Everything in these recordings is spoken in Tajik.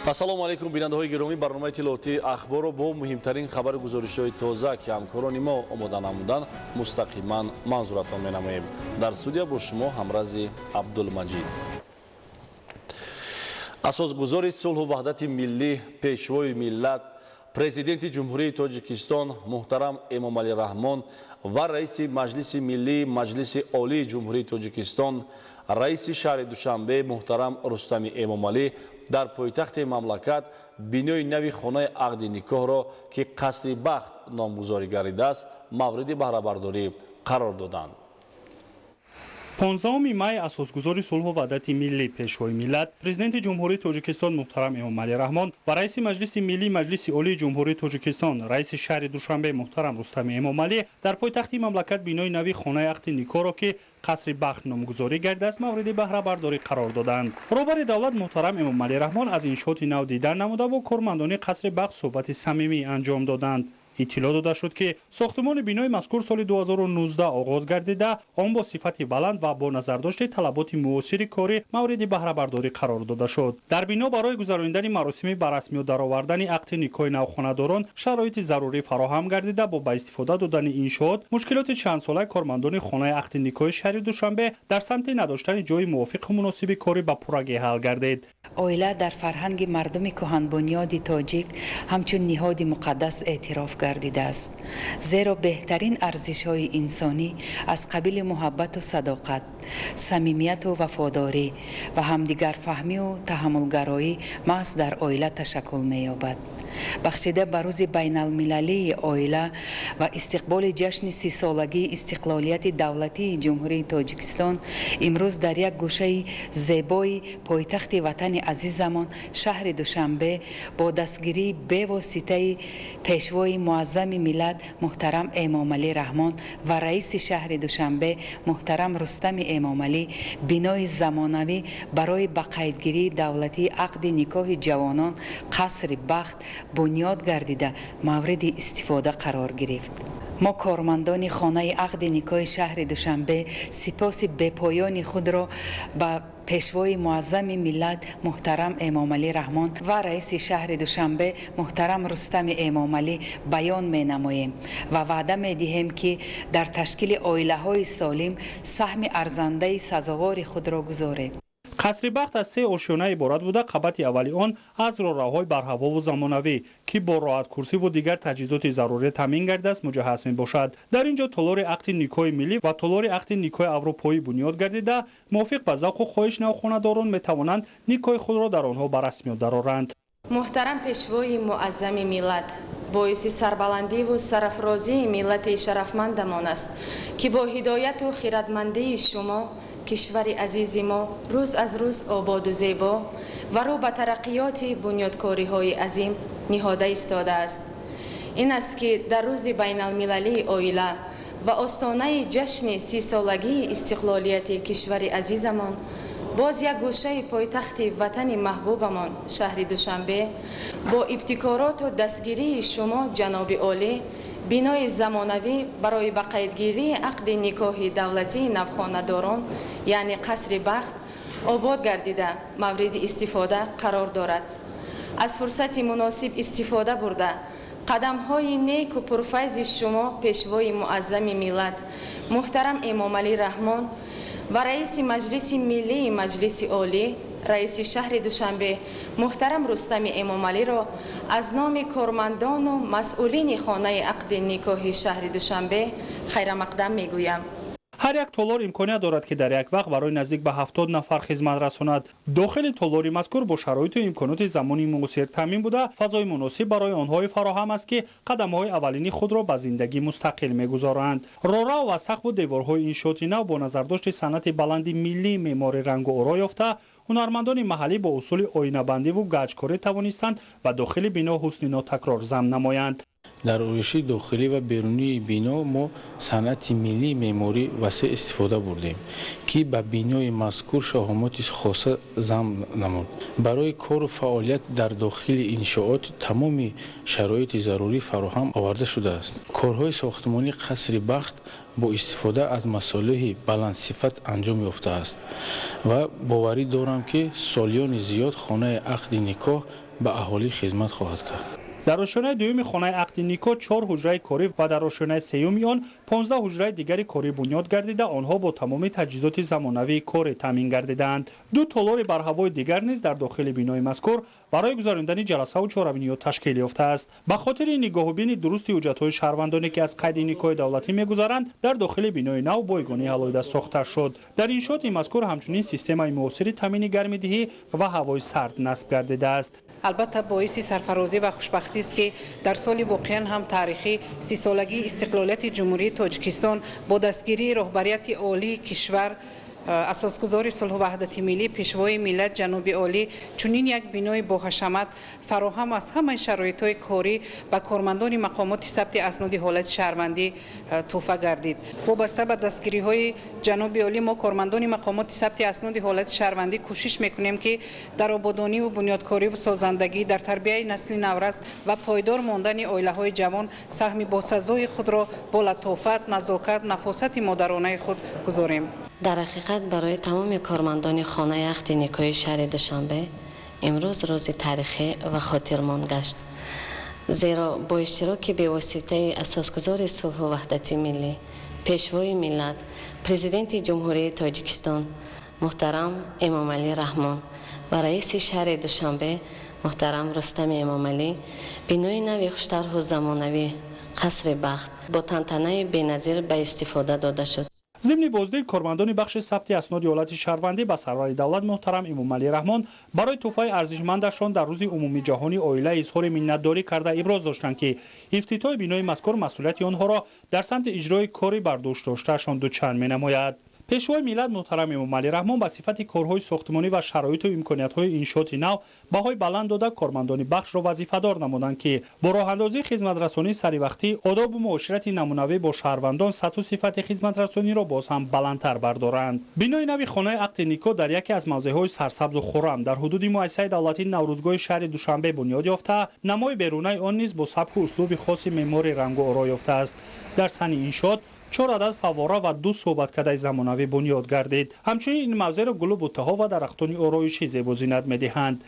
ассалому алайкум бинандаҳои гиромӣ, барномаи тиловати ахборо бо муҳимтарин хабару гузоришҳои тоза ки ҳамкорони мо омода намуданд мустақиман манзуратон менамоем. Дар студия бо шумо ҳамрази Абдулмаҷид. Асосгузори сулҳу ваҳдати миллӣ-Пешвои миллат, Президенти Ҷумҳурии Тоҷикистон муҳтарам Эмомалӣ Раҳмон ва Раиси Маҷлиси миллии Маҷлиси Олии Ҷумҳурии Тоҷикистон, Раиси шаҳри Душанбе муҳтарам Рустами Эмомалӣ дар пойтахти мамлакат бинои нави хонаи ақди никоҳро ки қасри бахт номгузорӣ гардидааст, мавриди баҳрабардорӣ қарор доданд. 15 майи асосгузори сулҳу ваҳдати миллӣ-Пешвои миллат, Президенти Ҷумҳурии Тоҷикистон муҳтарам Эмомалӣ Раҳмон ва Раиси Маҷлиси миллии Маҷлиси Олии Ҷумҳурии Тоҷикистон, Раиси шаҳри Душанбе муҳтарам Рустами Эмомалӣ дар пойтахти мамлакат бинои нави хонаи ақди никоҳро ки қасри бахт номгузорӣ гардидааст, мавриди баҳрабардорӣ қарор доданд. роҳбари давлат муҳтарам Эмомалӣ Раҳмон аз иншооти нав дидан намуда бо кормандони қасри бахт суҳбати самимӣ анҷом доданд. иттилоъ дода шуд ки сохтмони бинои мазкур соли 2019 оғоз гардида, он бо сифати баланд ва бо назардошти талаботи муосири корӣ мавриди баҳрабардорӣ қарор дода шуд. дар бино барои гузарондани маросими ба расмиёт даровардани ақди никоҳи навхонадорон шароити зарурӣ фароҳам гардида, бо ба истифода додани иншоот мушкилоти чандсолаи кормандони хонаи ақди никоҳи шаҳри Душанбе дар самти надоштани ҷои мувофиқу муносиби корӣ ба пуррагӣ ҳал гардид. оила дар фарҳанги мардуми кӯҳанбунёди тоҷик ҳамчун ниҳоди муқаддас эътироф гардидааст, зеро беҳтарин арзишҳои инсонӣ аз қабили муҳаббату садоқат, самимияту вафодорӣ ва ҳамдигарфаҳмию таҳаммулгароӣ маҳз дар оила ташаккул меёбад. бахшида ба рӯзи байналмилалии оила ва истиқболи ҷашни 30-солагии истиқлолияти давлатии Ҷумҳурии Тоҷикистон, имрӯз дар як гӯшаи зебои пойтахти ватани азизамон шаҳри Душанбе бо дастгирии бевоситаи пешвои муаззами миллат муҳтарам Эмомалӣ Раҳмон ва раиси шаҳри Душанбе муҳтарам Рустами Эмомалӣ бинои замонавӣ барои ба қайдгирии давлатии ақди никоҳи ҷавонон қасри бахт бунёд гардида мавриди истифода қарор гирифт. мо кормандони хонаи ақди никоҳи шаҳри Душанбе сипоси бепоёни худро ба пешвои муаззами миллат муҳтарам Эмомалӣ Раҳмон ва раиси шаҳри Душанбе муҳтарам Рустами Эмомалӣ баён менамоем ва ваъда медиҳем ки дар ташкили оилаҳои солим саҳми арзандаи сазовори худро гузорем. қасри бахт аз 3 ошёна иборат буда, қабати аввали он аз роҳраҳои барҳавову замонавӣ ки бо роҳаткурсиву дигар таҷҳизоти зарурӣ таъмин гардидааст муҷаҳҳаз мебошад. дар ин ҷо толори ақди никоҳи миллӣ ва толори ақди никоҳи аврупоӣ бунёд гардида, мувофиқ ба завқу хоҳиш навхонадорон метавонанд никоҳи худро дар онҳо ба расмиёт дароранд. муҳтарам пешвои муаззами миллат, боиси сарбаландиву сарафрозии миллати шарафмандамон аст ки бо ҳидояту хиратмандии шумо кишвари азизи мо рӯз аз рӯз ободу зебо ва рӯ ба тараққиёти бунёдкориҳои азим ниҳода истодааст. ин аст ки дар рӯзи байналмилалии оила ва остонаи ҷашни 30-солагии истиқлолияти кишвари азизамон боз як гӯшаи пойтахти ватани маҳбубамон шаҳри Душанбе бо ибтикороту дастгирии шумо ҷаноби олӣ бинои замонавӣ барои ба қайдгирии ақди никоҳи давлатии навхонадорон яъне қасри бахт обод гардида мавриди истифода қарор дорад. аз фурсати муносиб истифода бурда қадамҳои неку пурфайзи шумо пешвои муаззами миллат муҳтарам Эмомалӣ Раҳмон ва раиси Маҷлиси миллии Маҷлиси Олӣ, раиси шаҳри Душанбе муҳтарам Рустами Эмомалиро аз номи кормандону масъулини хонаи ақди никоҳи шаҳри Душанбе хайрамақдам мегӯям. ҳар як толор имконият дорад ки дар як вақт барои наздик ба 70 нафар хизмат расонад. дохили толори мазкур бо шароиту имконоти замони муосир таъмин буда, фазои муносиб барои онҳои фароҳам аст ки қадамҳои аввалини худро ба зиндагӣ мустақил мегузоранд. роҳрав ва сақфу деворҳои иншооти нав бо назардошти санъати баланди миллӣ меъмори рангу оро ёфта, ҳунармандони маҳаллӣ бо усули оинабандиву гаҷкорӣ тавонистанд ба дохили бино ҳусни нотакрор зам намоянд. дар оиши дохилӣ ва берунии бино мо санъати миллии меъморӣ васеъ истифода бурдем ки ба бинои мазкур шаҳомоти хоса зам намуд. барои кору фаъолият дар дохили иншоот тамоми шароити зарурӣ фароҳам оварда шудааст. корҳои сохтмонӣ қасри бахт бо истифода аз масолиҳи баландсифат анҷом ёфтааст ва боварӣ дорам ки солиёни зиёд хонаи ақди никоҳ به اهالی خدمت خواهد کرد. در آشیانه دوم خانه عقد نیکو 4 حجره کاری و در آشیانه سوم آن 15 حجره دیگری کاری بنیاد گردیده آنها با تمام تجهیزات زمانوی کاری تامین گردیدند. 2 تالار برهوای دیگر نیز در داخل بینای مذکور برای گذراندن جلسه و چهاربینیات تشکیل یافته است. به خاطر نگاهبین درست حجت‌های شهروندانی که از قید نیکوی دولتی می‌گذرند در داخل بینای نو بایگانی علایده ساخته شد. در انشاءات مذکور همچنین سیستم معاصر تامین گرم‌دهی و هوای سرد نصب گردیده است. البته باعث سرفرازی و خوشبختی است که در سال واقعا هم تاریخی 30 سالگی استقلالیت جمهوری تاجیکستان با دستگیری رهبریت عالی کشور اساسگزاری صلح وحدتی ملی پیشوای ملت جناب عالی چنین یک بینای با حشمت فراهم از همه شرایط‌های کاری به کارمندان مقامات ثبت اسناد حالت شهروندی تحفه گردید. وابسته به دستگیری‌های جناب عالی ما کارمندان مقامات ثبت اسناد حالت شهروندی کوشش می‌کنیم که در آبادانی و بنیادکاری و سازندگی در تربیت نسل نورس و پایدار ماندن عائله‌های جوان سهم باسزای خود را با لطافت، نزاکت، نفاست مادرانه خود گذاریم. در حقیقت برای تمام کارمندان خانه عقد نیکوی شهر دوشنبه امروز روز تاریخی و خاطرماند گشت، زیرا با اشتراک بواسطه اساسگزاری صلح و وحدتی ملی پیشوای ملت پرزیدنت جمهوری تاجیکستان مُحترم امomالî رحمان و رئیس شهر دوشنبه مُحترم رستمی امomالî بینای نوی خوش‌طرح و زمانوی قصر بخت با تنتنه بی‌نظیر به استفاده داده شد. ضمن بازدید کارمندان بخش ثبت اسناد حالت شهروندی به سرور دولت محترم امomالî رحمان برای تحفه ارزشمندشان در روز عمومی جهانی عائله اظهار منتداری کرده ابراز داشتند که افتتاح بینای مذکور مسئولیت آنها را در سمت اجرای کاری برداشت داشتهشان دوچند می‌نماید. پیشوای ملت محترم امomالî رحمان به صفت کارهای ساختمانی و شرایط و امکانیت‌های انشاءات نو بهای بلند داده کارمندان بخش را وظیفه‌دار نمودند که با راه‌اندازی خدمت‌رسانی سری‌وقتی آداب و معاشرت نمونه‌ای با شهروندان سطح و صفت خدمت‌رسانی را باز هم بلندتر بردارند. بینای نوی خانه عقد نیکو در یکی از موضع‌های سرسبز و خرم در حدود مؤسسه دولتی نوروزگاه شهر دوشنبه بنیاد یافته، نمای بیرونی آن نیز با سبک و اسلوب خاص معماری رنگ و آرا یافته است. در سن انشاءات 4 عدد فواره و 2 صحبتکده زمانوی بنیاد گردید. همچنین این موضع را گل و بوته‌ها و درختان آرایشی زیب و زینت می‌دهند.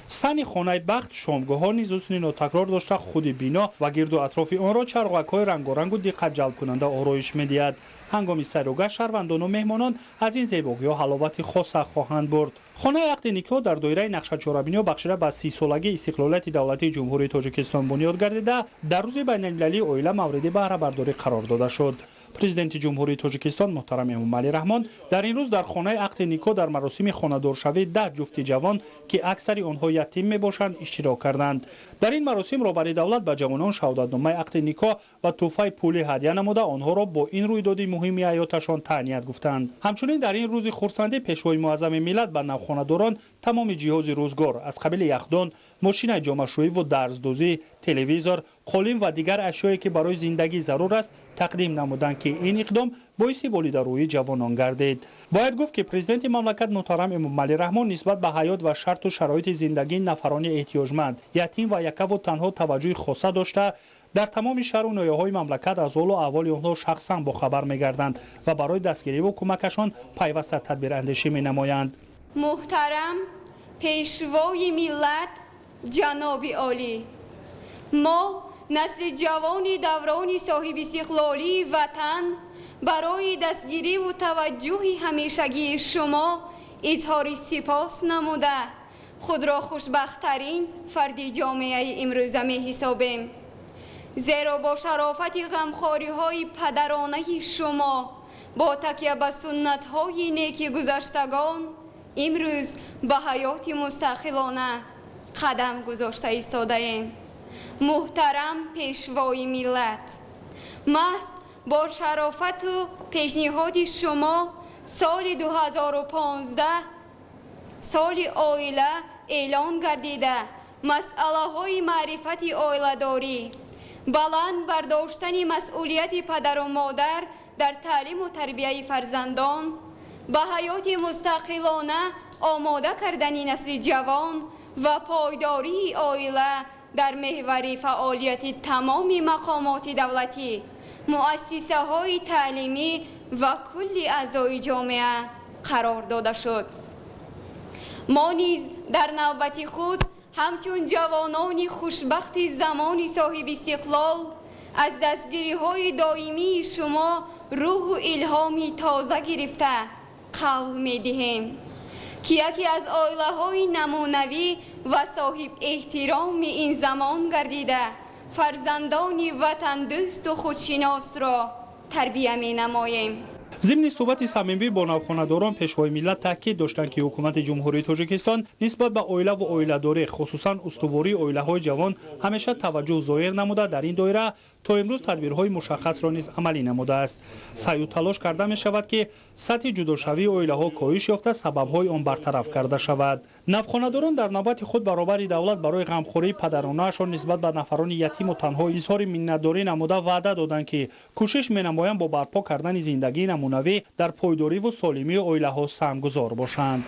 سن خانه بخت شامگاه‌ها نیز حسن ناتکرار داشته خود بینا و گرد و اطراف آن را چراغک‌های رنگارنگ و دقت جلب کننده آرایش می‌دهد. هنگام سیر و گشت شهروندان و مهمانان از این زیبایی‌ها حلاوت خاص خواهند برد. خانه عقد نیکو در دایره نقشه چهاربینی بخشیده به 30 سالگی استقلالیت دولتی جمهوری تاجیکستان بنیاد گردیده در روز بین‌المللی عائله موریدی بهره‌برداری قرار داده شد. پرزیدنت جمهوری تاجیکستان محترم امomالî رحمان در این روز در خانه عقد نیکو در مراسم خانه‌دارشوی 10 جفت جوان که اکثر آنها یتیم میباشند اشتراک کردند. در این مراسم رهبری دولت به جوانان شهادتنامه عقد نیکو و تحفه پولی هدیه نموده آنها را با این رویداد مهم حیاتشان تهنیت گفتند. همچنین در این روز خرسندی پیشوای معظم ملت به نوخانه‌داران تمام جهاز روزگار از قبیل یخدان، ماشین جامه‌شویی و درزدوزی، تلویزور، قالین و دیگر اشیایی که برای زندگی ضرور است تقدیم نمودند که این اقدام باعث بالیدارویی جوانان گردید. باید گفت که پرزیدنت مملکت محترم امomالî رحمان نسبت به حیات و شرط و شرایط زندگی نفران احتیاجمند، یتیم و یکه و تنها توجه خاصه داشته در تمام شهر و ناحیه‌های مملکت از حال و احوال آنها شخصا با خبر می‌گردند و برای دستگیری و کمکشان پیوسته تدبیر اندیشی می‌نمایند. محترم پیشوای ملت جناب عالی، ما نسل جوان دوران صاحب استقلالی وطن برای دستگیری و توجه همیشگی شما اظهار سپاس نموده خود را خوشبخت‌ترین فرد جامعه امروزه می حسابیم، زیرا با شرافت غمخوری‌های پدرانه شما با تکیه به سنت‌های نیک گذشتگان امروز به حیات مستقلانه قدم گذاشته ایستاده‌ایم. محترم پیشوای ملت، محض با شرافت و پیشنهاد شما سال 2015 سال عائله اعلان گردیده مسئله های معرفت عائله داری، بلند برداشتن مسئولیت پدر و مادر در تعلیم و تربیت فرزندان، به حیات مستقلانه آماده کردن نسل جوان و پایداری عائله در محور فعالیت تمام مقامات دولتی، مؤسسه های تعلیمی و کل اعضای جامعه قرار داده شد. ما نیز در نوبت خود همچون جوانان خوشبخت زمان صاحب استقلال از دستگیری‌های دائمی شما روح و الهامی تازه گرفته قول می‌دهیم که یکی از آیله‌های نمونوی و صاحب احترام این زمان گردیده فرزندان وطن دوست و خودشناس را تربیت می‌نماییم. ضمن صحبت صمیمی با نوخانه‌داران پیشوای ملت تاکید داشتند که حکومت جمهوری تاجیکستان نسبت به اویله و اویله‌داری خصوصا استواری اویله‌های جوان همیشه توجه ظاهر نموده. در این دایره تا امروز تدبیرهای مشخص را نیز عملی نموده است. سعی و تلاش کرده می شود که سطح جداشوی اویله‌ها کاهش یافته سبب‌های آن برطرف کرده شود. نوخانه‌داران در نوبت خود برابر دولت برای غمخوری پدرانه‌شان نسبت به نفران یتیم و تنها اظهار منتداری نموده وعده دادند که کوشش می‌نمایند با برپا کردن زندگی نمونوی در پایداری و سالمی اویله‌ها سهمگذار باشند.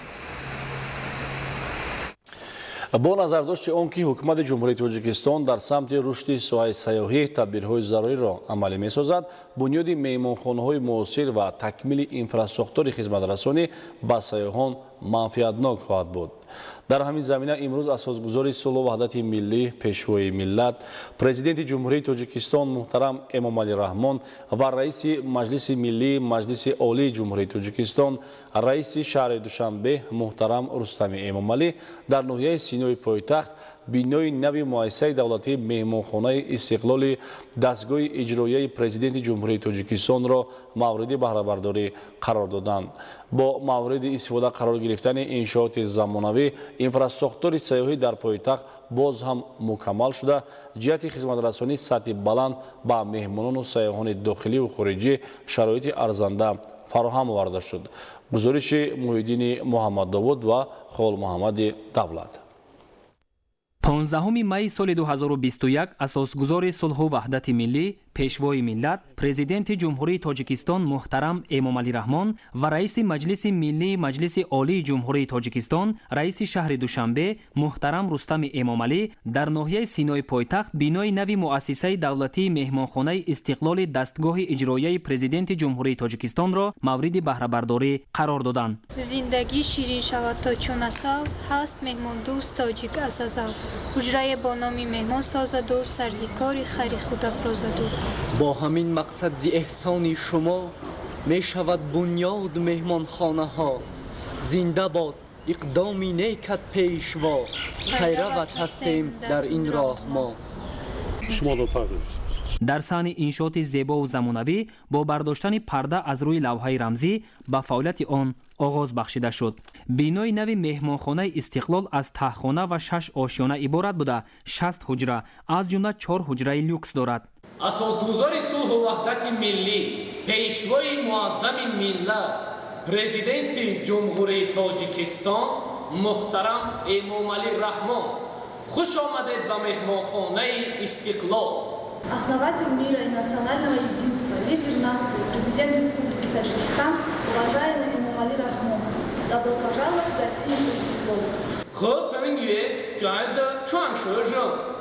با نظرداشت آن که حکومت جمهوری تاجیکستان در سمت رشد سوهای سیاحی تدبیرهای ضروری را عملی می‌سازد، بنیاد مهمانخانه‌های معاصر و تکمیل اینفراستراکتور خدمت‌رسانی به سیاحان منفعتناک خواهد بود. در همین زمینه امروز اساسگزاری صلح و وحدتی ملی پیشوای ملت پرزیدنت جمهوری تاجیکستان محترم امomali Раҳмон و رئیس مجلس ملی مجلس عالی جمهوری تاجیکستان رئیس شهر دوشنبه محترم رستمی امomالӣ در ناحیه سینوی پایتخت بینای نوی مؤسسه دولتی مهمانخانه استقلال دستگاه اجرایی پرزیدنت جمهوری تاجیکستان را مورد بهره‌برداری قرار دادند. با مورد استفاده قرار گرفتن انشاءات زمانوی اینفراستراکتور سیاحی در پایتخت باز هم مکمل شده جهت خدمت‌رسانی سطح بلند به مهمانان و سیاحان داخلی و خارجی شرایط ارزنده فراهم آورده شد. گزارش محیدین محمد داوود و خال محمد دولت. 15 مای سال 2021 اساسگزاری صلح و وحدت ملی پیشوای ملت پرزیدنت جمهوری تاجیکستان محترم امomالî Раҳмон و رئیس مجلس ملی مجلس عالی جمهوری تاجیکستان رئیس شهر دوشنبه محترم رستمی امomالî در ناحیه سینای پایتخت بینای نوی مؤسسه دولتی مهمانخانه استقلال دستگاه اجرایی پرزیدنت جمهوری تاجیکستان را مورد بهره‌برداری قرار دادند. زندگی شیرین شود تا چون عسل هست مهمان دوست تاجیک از ازل حجره با نام مهمان سازد و سرزیکاری خری خود افرازد. با همین مقصد زی احسان شما می شود بنیاد مهمانخانه ها. زنده باد اقدامی نیکت پیشوا پیروت هستیم در این راه ما. در صحن انشاءات زیبا و زمانوی با برداشتن پرده از روی لوحه رمزی به فعالیت آن آغاز بخشیده شد. بینای نوی مهمانخانه استقلال از تهخانه و 6 آشیانه عبارت بوده 60 حجره از جمله 4 حجره لوکس دارد. اساسگزاری صلح و وحدت ملی پیشوای معظم ملت پرزیدنت جمهوری تاجیکستان محترم эмомалî Раҳмон خوش آمدید به مهمانخانه استقلال. Основатель мира и национального единства, лидер нации, президент Республики Таджикистан, уважаемый эмомалî Раҳмон. Добро пожаловать в гостиницу «Истиқлол». 和本月觉得创始人、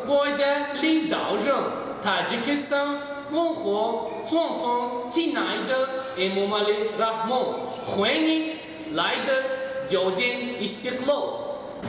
国家领导人、塔吉克斯坦文化总统亲爱的эмомалî Раҳмон，欢迎来的酒店Истиқлол。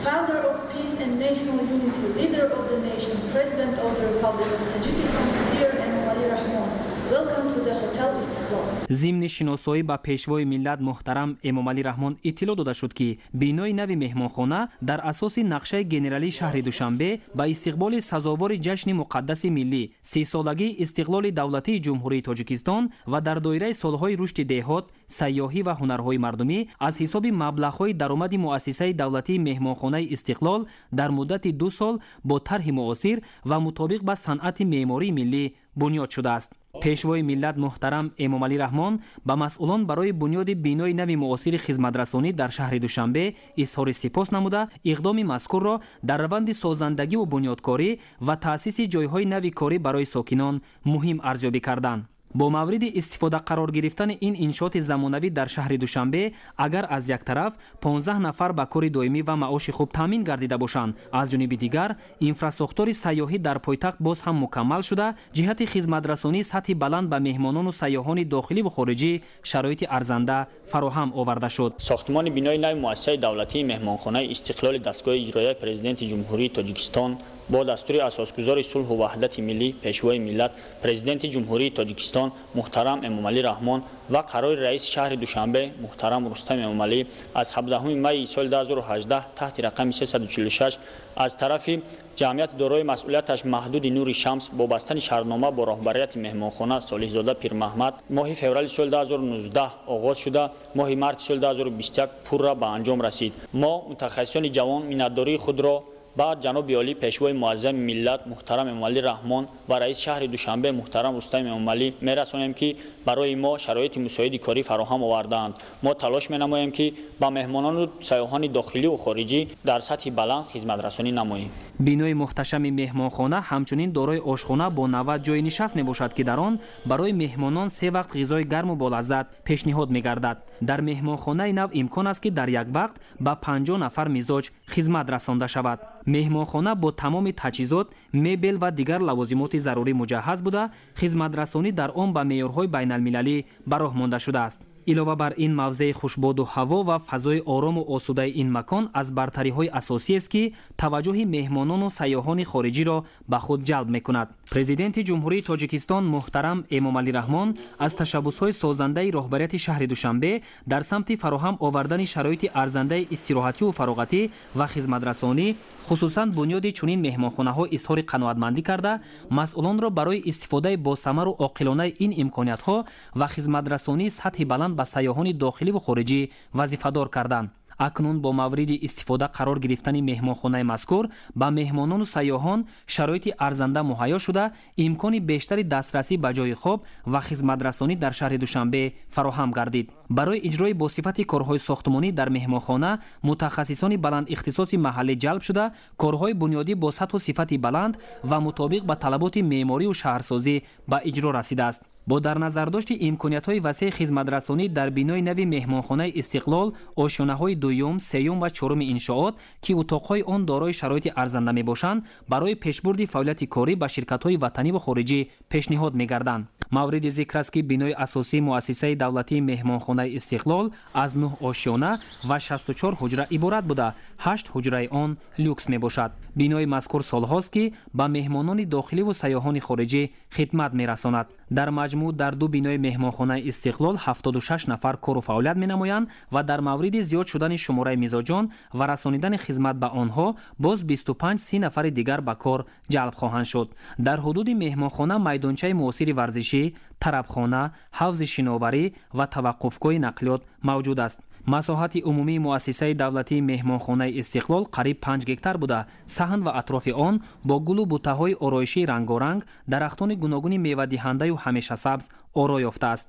Founder of peace and national unity, leader of the nation, president of the Republic of Tajikistan, dear эмомалî Раҳмон. Welcome to the hotel Истиқлол. ضمن شناسایی با پیشوای ملت محترم эмомалî Раҳмон اطلاع داده شد که بینای نوی مهمانخانه در اساس نقشه گنرالی شهر دوشنبه با استقبال سزاوار جشن مقدس ملی 30 سالگی استقلال دولتی جمهوری تاجیکستان و در دایره سالهای رشد دهات، سیاحی و هنرهای مردمی از حساب مبلغ‌های درآمد مؤسسه دولتی مهمانخانه استقلال در مدت 2 سال با طرح معاصر و مطابق با صنعت معماری ملی بنیاد شده است. پیشوای ملت محترم эмомалî Раҳмон با مسئولان برای بنیاد بینای نوی معاصر خدمت‌رسانی در شهر دوشنبه اظهار سپاس نموده اقدام مذکور را در روند سازندگی و بنیادکاری و تأسیس جایهای نوی کاری برای ساکنان مهم ارزیابی کردند. با مورد استفاده قرار گرفتن این انشاءات زمانوی در شهر دوشنبه اگر از یک طرف 15 نفر به کار دائمی و معاش خوب تامین گردیده باشند، از جانب دیگر اینفراستراکچور سیاحی در پایتخت باز هم مکمل شده، جهت خدمترسانی سطح بلند به مهمانان و سیاحان داخلی و خارجی شرایط ارزنده فراهم آورده شد. ساختمان بینای نو مؤسسه دولتی مهمانخانه استقلال دستگاه اجرایی پرزیدنت جمهوری تاجیکستان با دستور اساسگزاری صلح و وحدت ملی پیشوای ملت پرزیدنت جمهوری تاجیکستان محترم امامعلی رحمان و قرار رئیس شهر دوشنبه محترم رستمی امامعلی از 17 می سال 2018 تحت رقم 346 از طرف جمعیت دارای مسئولیتش محدود نور شمس با بستن شهرنامه با رهبریت مهمانخانه صالح زاده پیر محمد ماه فوریه سال 2019 آغاز شده، ماه مارس سال 2021 پور را به انجام رسید. ما متخصصان جوان مینداری خود را بعد جناب عالی پیشوای معظم ملت محترم امامعلی رحمان و رئیس شهر دوشنبه محترم رستمی امامعلی میرسانیم که برای ما شرایط مساعد کاری فراهم آوردند. ما تلاش می‌نماییم که با مهمانان و سیاحان داخلی و خارجی در سطح بلند خدمت رسانی نماییم. بینای محتشم مهمانخانه همچنین دارای آشخانه با 90 جای نشست میباشد که در آن برای مهمانان 3 وقت غذای گرم و بالعزت پیشنهاد میگردد. در مهمانخانه نو امکان است که در یک وقت با 50 نفر مزاج خدمت رسانده شود. مهمانخانه با تمام تجهیزات، مبل و دیگر لوازمات ضروری مجهز بوده، خدمت رسانی در آن به معیارهای بین المللی به راه مانده شده است. علاوه بر این موضع خوشباد و هوا و فضای آرام و آسوده این مکان از برتری‌های اساسی است که توجه مهمانان و سیاحان خارجی را به خود جلب می‌کند. پرزیدنت جمهوری تاجیکستان محترم امامعلی رحمان از تشبس‌های سازنده رهبریت شهر دوشنبه در سمت فراهم آوردن شرایط ارزنده استراحتی و فراغتی و خدمترسانی خصوصاً بنیاد چنین مهمانخانه‌ها اظهار قناعتمندی کرده، مسئولان را برای استفاده با ثمر و عاقلانه این امکانیت‌ها و خدمترسانی سطح بلند به سیاحان داخلی و خارجی وظیفه‌دار کردند. اکنون با مورد استفاده قرار گرفتن مهمانخانه مذکور به مهمانان و سیاحان شرایط ارزنده مهیا شده، امکان بیشتر دسترسی به جای خواب و خدمترسانی در شهر دوشنبه فراهم گردید. برای اجرای با صفت کارهای ساختمانی در مهمانخانه متخصصان بلند اختصاصی محلی جلب شده، کارهای بنیادی با سطح و صفت بلند و مطابق به طلبات معماری و شهرسازی به اجرا رسیده است. با در نظر داشت امکانیت‌های وسیع خدمترسانی در بینای نوی مهمانخانه استقلال، آشیانه‌های دوم، سوم و چهارم انشاءات که اتاق‌های آن دارای شرایط ارزنده می‌باشند، برای پیشبرد فعالیت کاری به شرکت‌های وطنی و خارجی پیشنهاد می‌گردند. مورد ذکر است که بینای اساسی مؤسسه دولتی مهمانخانه استقلال از 9 آشیانه و 64 حجره عبارت بوده، 8 حجره آن لوکس میباشد. بینای مذکور سال‌هاست که به مهمانان داخلی و سیاحان خارجی خدمت می‌رساند. در مجموع در دو بینای مهمانخانه استقلال 76 نفر کار و فعالیت می‌نمایند و در مورد زیاد شدن شماره مزاجان و رسانیدن خدمت به آنها باز 25-30 نفر دیگر به کار جلب خواهند شد. در حدود مهمانخانه میدانچه معاصر ورزشی، طربخانه، حوض شناوری و توقفگاه نقلیات موجود است. مساحت عمومی مؤسسه دولتی مهمانخانه استقلال قریب 5 گکتار بوده. صحن و اطراف آن با گل و بوته‌های آرایشی رنگارنگ، درختان گوناگون میوه دهنده و همیشه سبز آرای یافته است.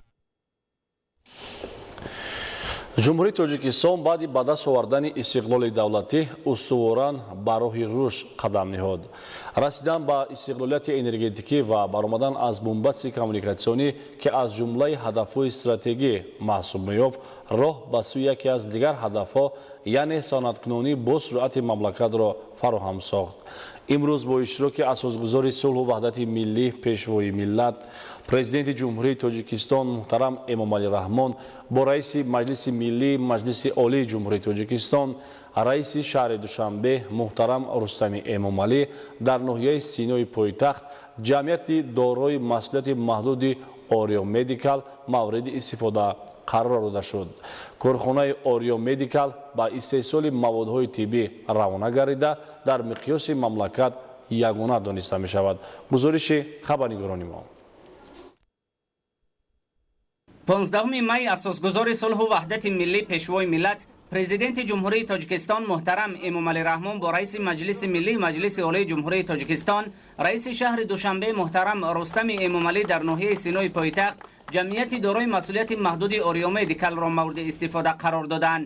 ҷумҳурии тоҷикистон баъди ба даст овардани истиқлоли давлатӣ устуворан ба роҳи рушд қадам диҳод. расидан ба истиқлолияти энергетикӣ ва баромадан аз бумбаси коммуникатсионӣ ки аз ҷумлаи ҳадафҳои стратегӣ маҳсуб меёфт, роҳ ба сӯи яке аз дигар ҳадафҳо, яъне санъаткунонӣ бо суръати мамлакатро фароҳам сохт. имрӯз бо иштироки асосгузори сулҳу ваҳдати миллӣ-Пешвои миллат, Президенти Ҷумҳурии Тоҷикистон муҳтарам Эмомалӣ Раҳмон бо Раиси Маҷлиси миллии Маҷлиси Олии Ҷумҳурии Тоҷикистон, Раиси шаҳри Душанбе муҳтарам Рустами Эмомалӣ дар ноҳияи Синои пойтахт ҷамъияти дорои масъулияти маҳдуди Орио Медикал мавриди истифода қарор дода шуд. корхонаи Орио Медикал ба истеҳсоли маводҳои тиббӣ равона гардида дар миқёси мамлакат ягона дониста мешавад. гузориши хабарнигорони мо. 15 май асосгузори сулҳу ваҳдати миллӣ-Пешвои миллат Президенти Ҷумҳурии Тоҷикистон муҳтарам Эмомалӣ Раҳмон бо Раиси Маҷлиси миллии Маҷлиси Олии Ҷумҳурии Тоҷикистон, Раиси шаҳри Душанбе муҳтарам Рустами Эмомалӣ дар ноҳияи Синои пойтахт ҷамъияти дорои масъулияти маҳдуди Орио Медикалро мавриди истифода қарор доданд.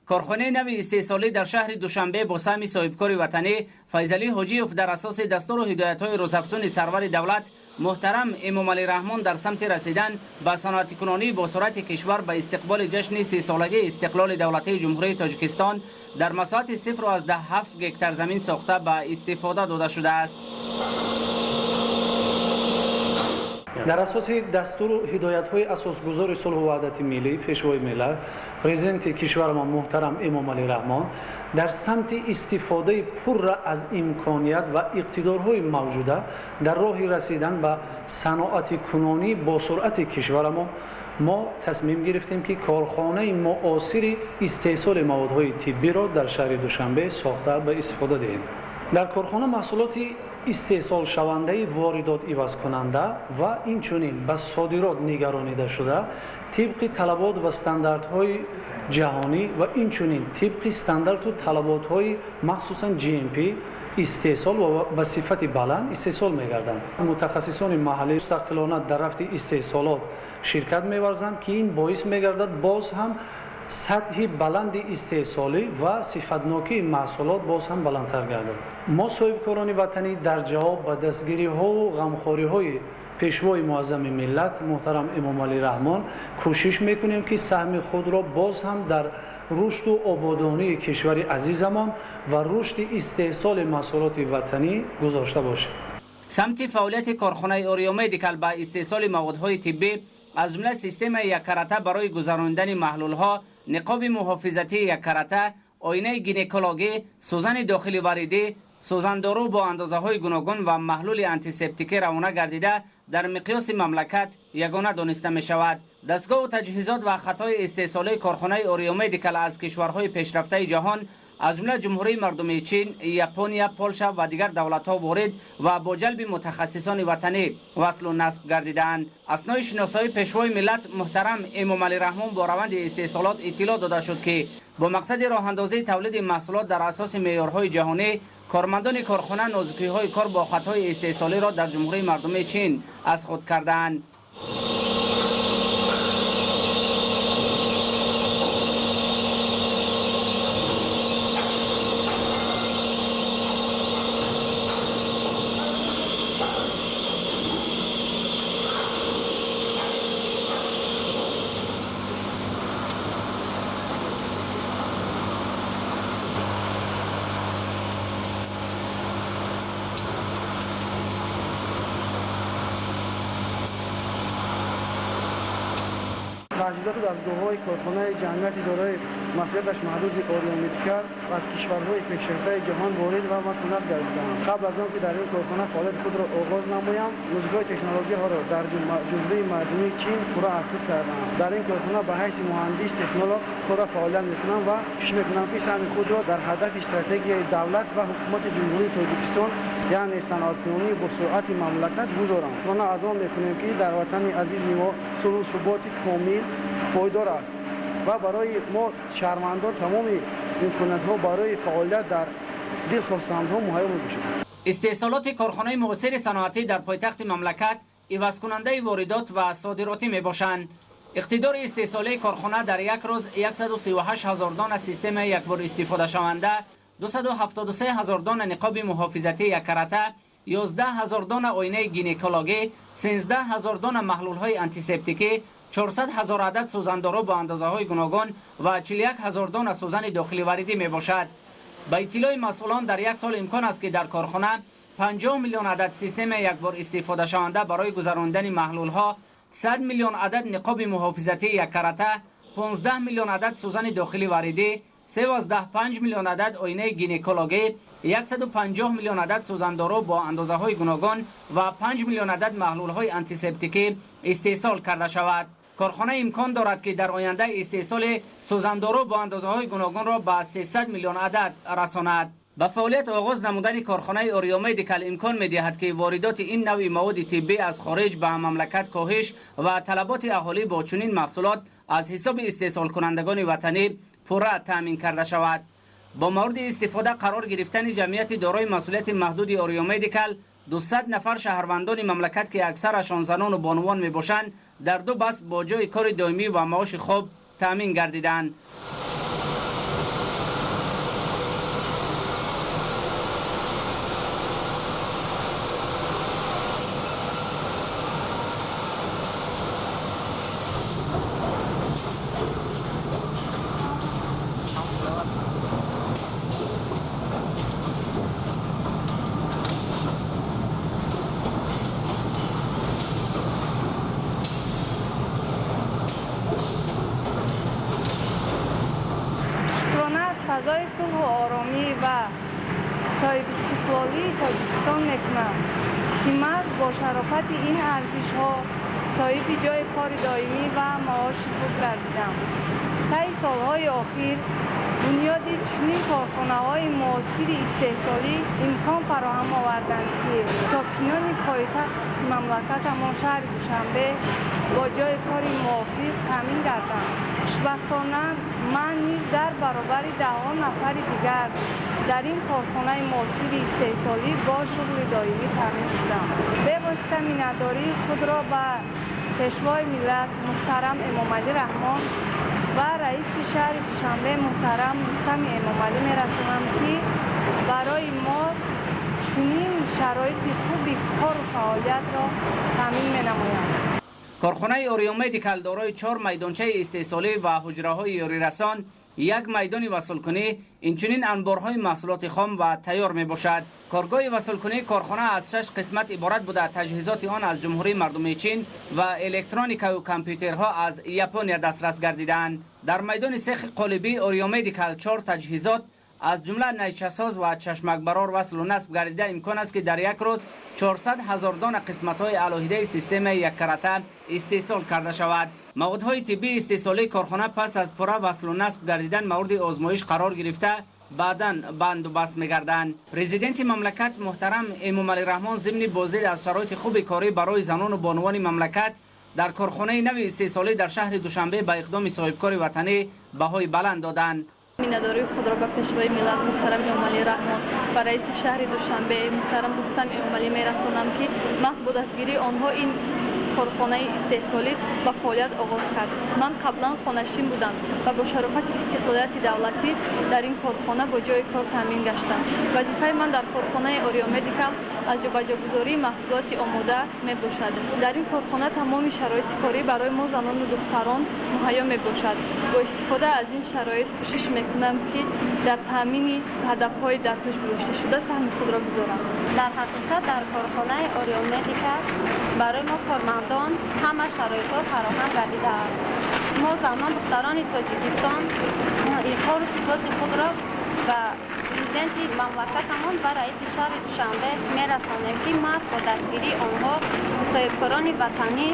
корхонаи нави истеҳсолӣ дар шаҳри Душанбе бо саҳми соҳибкори ватанӣ Файзалӣ Ҳоҷиев дар асоси дастуру ҳидоятҳои рӯзафзуни сарвари давлат محترم امامعلی رحمان در سمت رسیدن به صنعت کنونی با سرعت کشور به استقبال جشن 30 سالگی استقلال دولتی جمهوری تاجیکستان در مساحت 0.7 گکتار زمین ساخته به استفاده داده شده است. در اساس دستور و هدایت‌های اساسگزاری صلح و وحدت ملی پیشوای ملت پرزیدنت کشور ما محترم امامعلی رحمان در سمت استفاده پر از امکانیت و اقتدارهای موجوده در راه رسیدن به صنعت کنونی با سرعت کشور ما تصمیم گرفتیم که کارخانه معاصر استحصال موادهای طبی را در شهر دوشنبه ساخته به استفاده دهیم. در کارخانه محصولات استحصال شونده واردات عوض کننده و اینچنین به صادرات نگرانیده شده طبق طلبات و استانداردهای جهانی و اینچنین طبق استاندارد و طلبات‌های مخصوصا GMP استحصال و به صفت بلند استحصال می‌گردند. متخصصان محلی مستقلانه در رفت استحصالات شرکت می‌ورزند که این باعث می‌گردد باز هم سطح بلند استحصالی و صفتناکی محصولات باز هم بلندتر گردد. ما صاحبکاران وطنی در جواب به دستگیری‌ها و غمخوری‌های پیشوای معظم ملت محترم امامعلی رحمان کوشش میکنیم که سهم خود را باز هم در رشد و آبادانی کشور عزیزمان و رشد استحصال محصولات وطنی گذاشته باشیم. سمت فعالیت کارخانه اوریو مدیکال با استحصال موادهای طبی از جمله سیستم یک کرته برای گذراندن محلولها، نقاب محافظتی یک کرته، آینه گینکولوژی، سوزن داخلی واردی، سوزندارو با اندازه های گوناگون و محلول آنتیسپتیکی روانه گردیده در مقیاس مملکت یگانه دانسته می شود. دستگاه و تجهیزات و خطای استحصالی کارخانه اوریو مدیکال از کشورهای پیشرفته جهان از جمله جمهوری مردمی چین، ژاپن، پولشا و دیگر دولت‌ها وارد و با جلب متخصصان وطنی وصل و نصب گردیدند. اثنای شناسایی پیشوای ملت محترم امامعلی رحمان با روند استحصالات اطلاع داده شد که با مقصد راه‌اندازی تولید محصولات در اساس معیارهای جهانی کارمندان کارخانه نازکی‌های کار با خطای استحصالی را در جمهوری مردمی چین از خود کردند. تجهیزات و دستگاه‌های کارخانه جمعیت دارای مسئولیتش محدود اوریو مدیکال از کشورهای پیشرفته جهان وارد و مسئولیت گردیدند. قبل از آنکه در این کارخانه فعالیت خود را آغاز نمایم، نوزگاه تکنولوژی ها را در جمهوری مردمی چین پورا اساس کردند. در این کارخانه به حیث مهندس تکنولوژ پورا فعالیت می‌کنم و کوشش می‌کنم که سهم خود را در هدف استراتژی دولت و حکومت جمهوری تاجیکستان یعنی صنعت‌کنونی با سرعت مملکت گذارم. ما اعلام می‌کنیم که در وطن عزیز ما صلح و ثبات کامل پایدار است و برای ما شهروندان تمام امکانات‌ها برای فعالیت در دلخواسته‌ها مهیا می‌باشد. استحصالات کارخانه معاصر صنعتی در پایتخت مملکت عوض کننده واردات و صادراتی میباشند. اقتدار استحصالی کارخانه در یک روز 138,000 دانه سیستم یک بار استفاده شونده، 273,000 دانه نقاب محافظتی یک کرته، 11,000 دانه آینه گینکولوژی، 13,000 دانه محلول‌های آنتیسپتیکی، 400,000 عدد سوزندارو با اندازه‌های گوناگون و 41,000 دانه سوزن داخلی واردی میباشد. با اطلاع مسئولان در یک سال امکان است که در کارخانه 50 میلیون عدد سیستم یک بار استفاده شونده برای گذراندن محلول‌ها، 100 میلیون عدد نقاب محافظتی یک کرته، 15 میلیون عدد سوزن داخلی واردی، 13.5 میلیون عدد آینه گینکولوژی، 150 میلیون عدد سوزندارو با اندازه‌های گوناگون و 5 میلیون عدد محلول‌های آنتیسپتیکی استحصال کرده شود. کارخانه امکان دارد که در آینده استحصال سوزندارو با اندازه‌های گوناگون را به 300 میلیون عدد رساند. با فعالیت آغاز نمودن کارخانه اوریو مدیکال امکان می‌دهد که واردات این نوع مواد طبی از خارج به مملکت کاهش و طلبات اهالی با چنین محصولات از حساب استحصال کنندگان وطنی پورا تامین کرده شود. با مورد استفاده قرار گرفتن جمعیت دارای مسئولیت محدود اوریو مدیکال 200 نفر شهروندان مملکت که اکثرشان زنان و بانوان میباشند در دو بس با جای کار دائمی و معاش خوب تامین گردیدند. фазои сулҳу оромӣ ва соҳиб истиқлолии Тоҷикистон мекунам ки маз бо шарофати ин арзишҳо соҳиби ҷои кори доимӣ ва маоши худ гардидам. таи солҳои охир бунёди чунин корхонаҳои муосири истеҳсолӣ имкон фароҳам оварданд ки сокинони пойтахт мамлакатамон шаҳри Душанбе бо ҷои кори мувофиқ таъмин гарданд. хушбахтона ман низ дар баробари даҳҳо нафари дигар дар ин корхонаи муосири истеҳсолӣ бо шуғли доимӣ таъмин шудам. бевосита миннатдории худро ба пешвои миллат муҳтарам Эмомалӣ Раҳмон ва раиси шаҳри Душанбе муҳтарам Рустами Эмомалӣ мерасонам ки барои мо чунин шароити хуби кору фаъолиятро таъмин менамоянд. корхонаи ориомеди калдорои 4 майдончаи истеҳсолӣ ва ҳуҷраҳои ёрирасон, 1 майдони васулкунӣ, инчунин анборҳои маҳсулоти хом ва тайёр мебошад. коргоҳи васулкунии корхона аз 6 қисмат иборат буда таҷҳизоти он аз ҷумҳурии мардумии чин ва электроникаву компютерҳо аз Япония дастрас гардиданд. дар майдони сехи қолибӣ ориомедикал 4 таҷҳизот аз ҷумла найчасоз ва чашмакбарор васлу насб гардида имкон аст ки дар як рӯз 400 000 дона қисматҳои алоҳидаи системаи яккарата истеҳсол карда шавад. маводҳои тиббии истеҳсолии корхона пас аз пурра васлу насб гардидан мавриди озмоиш қарор гирифта баъдан банду баст мегарданд. президенти мамлакат муҳтарам Эмомалӣ Раҳмон зимни боздид аз шароити хуби корӣ барои занону бонувони мамлакат дар корхонаи нави истеҳсолӣ дар шаҳри Душанбе ба иқдоми соҳибкори ватанӣ баҳои баланд доданд. миннатдории худро ба пешвои миллат муҳтарам Эмомалӣ Раҳмон ва раиси шаҳри Душанбе муҳтарам Рустами Эмомалӣ мерасонам ки маҳз бо дастгирии онҳо ин корхонаи истеҳсолӣ ба фаъолият оғоз кард. ман қаблан хонашин будам ва бо шарофати истиқлолияти давлатӣ дар ин корхона бо ҷои кор таъмин гаштам. вазифаи ман дар корхонаи ориомедикал аз ҷобаҷогузории маҳсулоти омода мебошад. дар ин корхона тамоми шароити корӣ барои мо занону духтарон муҳайё мебошад. бо истифода аз ин шароит кӯшиш мекунам ки дар таъмини ҳадафҳои дар пеш гузошташуда саҳми худро гузорам. дар ҳақиқат дар корхонаи ориомедикал барои мо кормандон ҳама шароитҳо фароҳам гардидааст. мо занон духтарони Тоҷикистон изҳору сипоси худро ба президенти мамлакатамон ва раиси шаҳри Душанбе мерасонем ки маҳз бо дастгирии онҳо соҳибкорони ватанӣ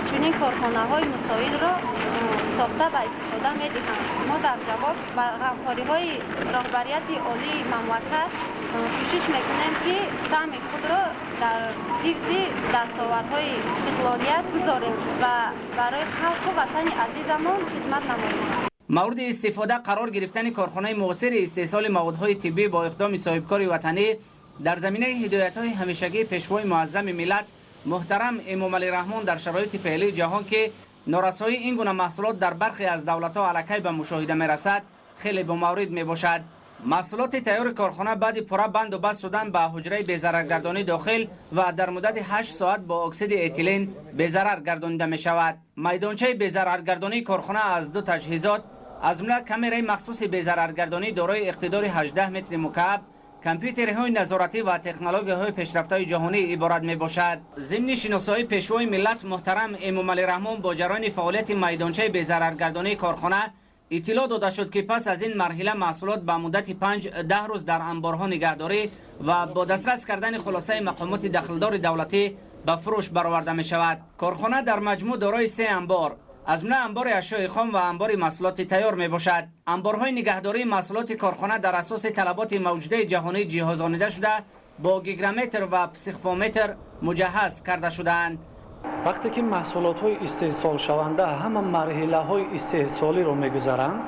чунин корхонаҳои мусоидро сохта ба истифода медиҳанд. мо дар ҷавоб ба ғамхориҳои роҳбарияти олии мамлакат кӯшиш мекунем ки саҳми худро дар ҳифзи дастовардҳои истиқлолият гузорем ва барои халқу ватани азизамон хизмат намоем. мавриди истифода қарор гирифтани корхонаи муосири истеҳсоли маводҳои тиббӣ бо иқдоми соҳибкори ватанӣ дар заминаи ҳидоятҳои ҳамешагии пешвои муаззами миллат муҳтарам Эмомалӣ Раҳмон дар шароити феълии ҷаҳон ки норасоии ин гуна маҳсулот дар бархе аз давлатҳо аллакай ба мушоҳида мерасад хеле бомаврид мебошад. маҳсулоти тайёри корхона баъди пурра банду баст шудан ба ҳуҷраи безараргардонӣ дохил ва дар муддати 8 соат бо оксиди этилен безарар гардонида мешавад. майдончаи безараргардонии корхона аз 2 таҷҳизот аз ҷумла камераи махсуси безараргардонӣ дорои иқтидори 18 метри мукааб, компютерҳои назоратӣ ва технологияҳои пешрафтаи ҷаҳонӣ иборат мебошад. зимни шиносоии пешвои миллат муҳтарам Эмомалӣ Раҳмон бо ҷараёни фаъолияти майдончаи безараргардонии корхона иттилоъ дода шуд ки пас аз ин марҳила маҳсулот ба муддати 5-10 рӯз дар анборҳо нигаҳдорӣ ва бо дастрас кардани хулосаи мақомоти дахлдори давлатӣ ба фурӯш бароварда мешавад. корхона дар маҷмӯъ дорои 3 анбор аз ҷумла анбори ашёи хом ва анбори маҳсулоти тайёр мебошад. анборҳои нигаҳдории маҳсулоти корхона дар асоси талаботи мавҷудаи ҷаҳонӣ ҷиҳозонида шуда бо гигрометр ва психфометр муҷаҳҳаз карда шудаанд. вақте ки маҳсулотҳои истеҳсолшаванда ҳама марҳилаҳои истеҳсолиро мегузаранд,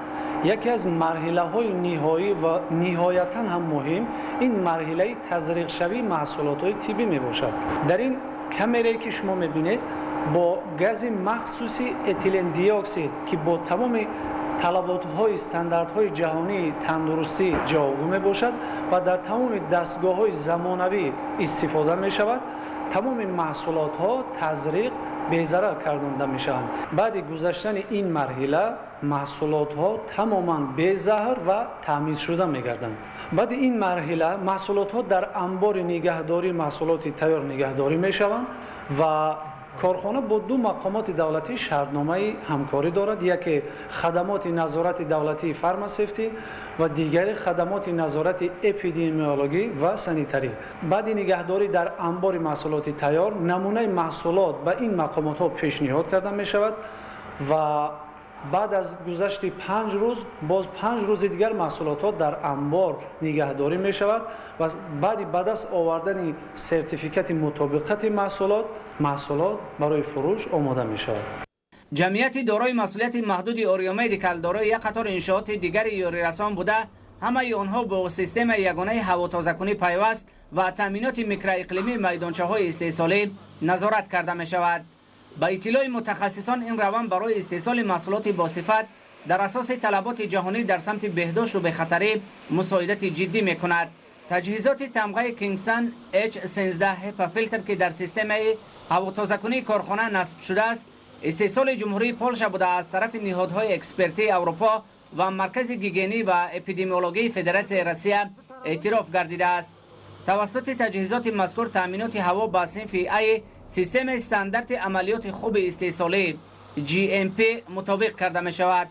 яке аз марҳилаҳои ниҳоӣ ва ниҳоятан ҳам муҳим ин марҳилаи тазриқшавии маҳсулотҳои тиббӣ мебошад. дар ин камерае ки шумо мебинед бо гази махсуси этилен диоксид ки бо тамоми талаботҳои стандартҳои ҷаҳонии тандурустӣ ҷавобгӯ мебошад ва дар тамоми дастгоҳҳои замонавӣ истифода мешавад, тамоми маҳсулотҳо тазриқ безарар кардонида мешаванд. баъди гузаштани ин марҳила маҳсулотҳо тамоман безаҳр ва тамизшуда мегарданд. баъди ин марҳила маҳсулотҳо дар анбори нигаҳдории маҳсулоти тайёр нигаҳдорӣ мешаванд ва کارخانه با دو مقامات دولتی شرطنامه همکاری دارد، یکی خدمات نظارت دولتی فارماسیفتی و دیگری خدمات نظارت اپیدمیولوژی و سانیتری. بعد نگهداری در انبار محصولات تیار، نمونه محصولات به این مقامات ها پیشنهاد کرده می شود و بعد از گذشت 5 روز باز 5 روز دیگر محصولات ها در انبار نگهداری می شود و بعد از آوردن سرتیفیکات مطابقت محصولات برای فروش آماده می شود. جمعیت دارای مسئولیت محدود اوریومدیکال دارای یک قطار انشاءات دیگر یاری رسان بوده، همه آنها با سیستم یگانه هوا تازه‌کنی پیوست و تامینات میکرو اقلیمی میدانچه‌های استحصالی نظارت کرده می شود. با اطلاع متخصصان این روند برای استحصال محصولات با صفت در اساس طلبات جهانی در سمت بهداشت و بخطری مساعدت جدی می کند. تجهیزات تمغه کینگسن H13 هپا فیلتر که در سیستم هوا تازه‌کنی کارخانه نصب شده است، استحصال جمهوری پولشا بوده از طرف نهادهای اکسپرتی اروپا و مرکز گیگینی و اپیدمیولوژی فدراسیون روسیه اعتراف گردیده است. توسط تجهیزات مذکور تامینات هوا با صنف ای سیستم استاندارد عملیات خوب استحصالی GMP مطابق کرده می شود.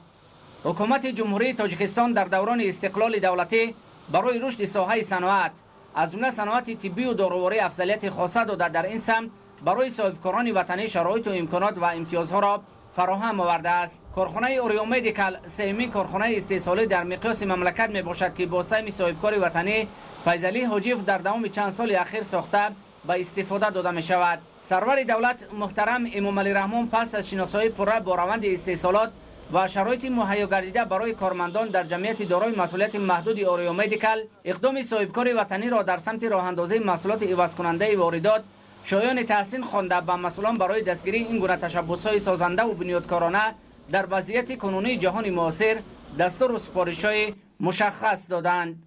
حکومت جمهوری تاجیکستان در دوران استقلال دولتی برای رشد ساحه صنعت از جمله صنعت طبی و داروری افضلیت خاصه داده، در این سمت برای صاحبکاران وطنی شرایط و امکانات و امتیازها را فراهم آورده است. کارخانه اوریومدیکال سومین کارخانه استحصالی در مقیاس مملکت می باشد که با سهم صاحبکار وطنی فیضعلی حاجیف در دوام چند سال اخیر ساخته به استفاده داده می شود. سرور دولت محترم امامعلی رحمان پس از شناسایی پرره با روند استحصالات و شرایط مهیا گردیده برای کارمندان در جمعیت دارای مسئولیت محدود اوریومدیکال، اقدام صاحبکار وطنی را در سمت راه اندازی محصولات عوض کننده واردات شایان تحسین خوانده به مسئولان برای دستگیری این گونه تشبس‌های سازنده و بنیادکارانه در وضعیت کنونی جهان معاصر دستور و سپارش‌های مشخص دادند.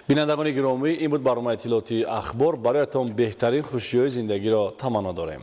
بینندگان گرامی، این بود برنامه اطلاعاتی اخبار. برایتان بهترین خوشی‌های زندگی را تمنا داریم.